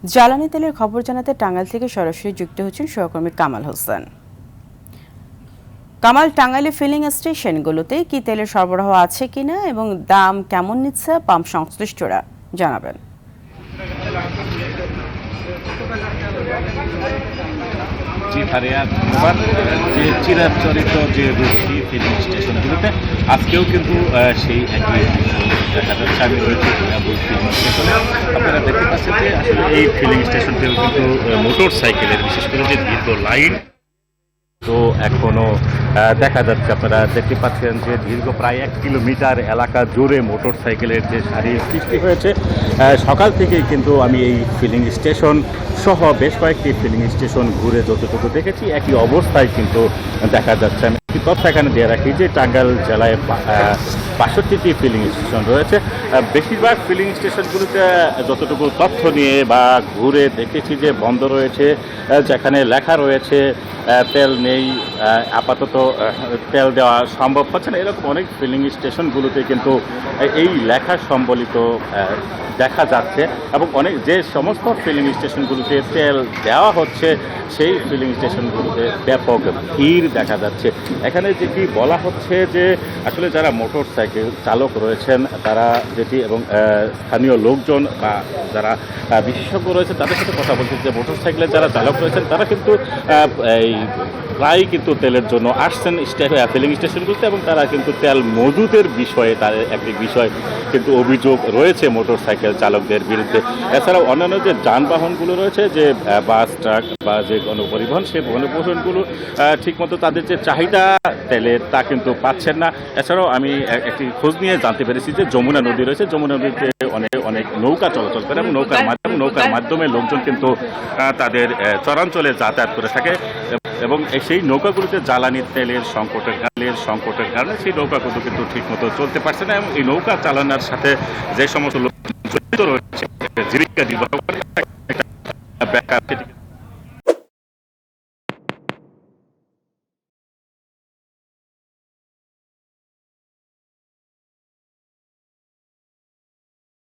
জ্বালানি তেলের খবর জানাতে টাঙ্গাইল থেকে সরাসরি যুক্ত হচ্ছেন সহকর্মী কামাল হোসেন। কামাল, টাঙ্গাইলে ফিলিং স্টেশনগুলোতে কি তেলের সরবরাহ আছে কিনা এবং দাম কেমন নিচ্ছে পাম্প সংশ্লিষ্টরা জানাবেন। জি ফারিয়া, ধন্যবাদ। যে চিরাচরিত যে রুটটি ফিলিং স্টেশনগুলোতে আজকেও কিন্তু সেই একই দেখা যাচ্ছে। আমি রয়েছে ফিলিং স্টেশনে। আপনারা দেখতে পাচ্ছেন যে আসলে এই ফিলিং স্টেশনটিও কিন্তু মোটর সাইকেলের বিশেষ করে যে দীর্ঘ লাইন তো এখনো দেখা যাচ্ছে। আপনারা দেখতে পাচ্ছেন যে দীর্ঘ প্রায় 1 কিলোমিটার এলাকা জুড়ে মোটর সাইকেলের যে সারির সৃষ্টি হয়েছে। সকাল থেকেই কিন্তু আমি এই ফিলিং স্টেশন সহ বেশ কয়েকটি ফিলিং স্টেশন ঘুরে যতটুকু দেখেছি একই অবস্থায় কিন্তু দেখা যাচ্ছে। আমি একটি তথ্য এখানে দিয়ে রাখি যে টাঙ্গাইল জেলায় ৬২টি ফিলিং স্টেশন রয়েছে। বেশিরভাগ ফিলিং স্টেশনগুলোতে যতটুকু তথ্য নিয়ে বা ঘুরে দেখেছি যে বন্ধ রয়েছে, যেখানে লেখা রয়েছে তেল নেই, আপাতত তেল দেওয়া সম্ভব হচ্ছে না, এরকম অনেক ফিলিং স্টেশনগুলোতে কিন্তু এই লেখা সম্বলিত দেখা যাচ্ছে। এবং অনেক যে সমস্ত ফিলিং স্টেশনগুলোতে তেল দেওয়া হচ্ছে সেই ফিলিং স্টেশনগুলোতে ব্যাপক ভিড় দেখা যাচ্ছে। এখানে যেটি বলা হচ্ছে যে আসলে যারা মোটর সাইকেল চালক রয়েছেন তারা যেটি এবং স্থানীয় লোকজন বা যারা বিশেষজ্ঞ রয়েছে তাদের সাথে কথা বলছে যে মোটর সাইকেলের যারা চালক রয়েছেন তারা কিন্তু এই প্রায় কিন্তু তেলের জন্য আসছেন ফিলিং স্টেশনগুলোতে এবং তারা কিন্তু তেল মজুদের বিষয়ে তাদের একটি বিষয় কিন্তু অভিযোগ রয়েছে মোটর সাইকেল চালকদের বিরুদ্ধে। এছাড়াও অন্যান্য যে যানবাহনগুলো রয়েছে, যে বাস, ট্রাক বা যে গণপরিবহন, সেই গণপরিবহনগুলো ঠিকমতো তাদের যে চাহিদা তেলের তা কিন্তু পাচ্ছেন না। এছাড়াও আমি একটি খোঁজ নিয়ে জানতে পেরেছি যে যমুনা নদী রয়েছে, যমুনা নদীতে অনেক নৌকা চলাচল করে এবং নৌকার মাধ্যমে লোকজন কিন্তু তাদের চরাঞ্চলে যাতায়াত করে থাকে এবং সেই নৌকাগুলোতে জ্বালানি তেলের সংকটের কারণে সেই নৌকাগুলো কিন্তু ঠিকমতো চলতে পারছে না এবং এই নৌকা চালানোর সাথে যে সমস্ত লোক জড়িত রয়েছে জীবিকা নির্বাহ করে বেকার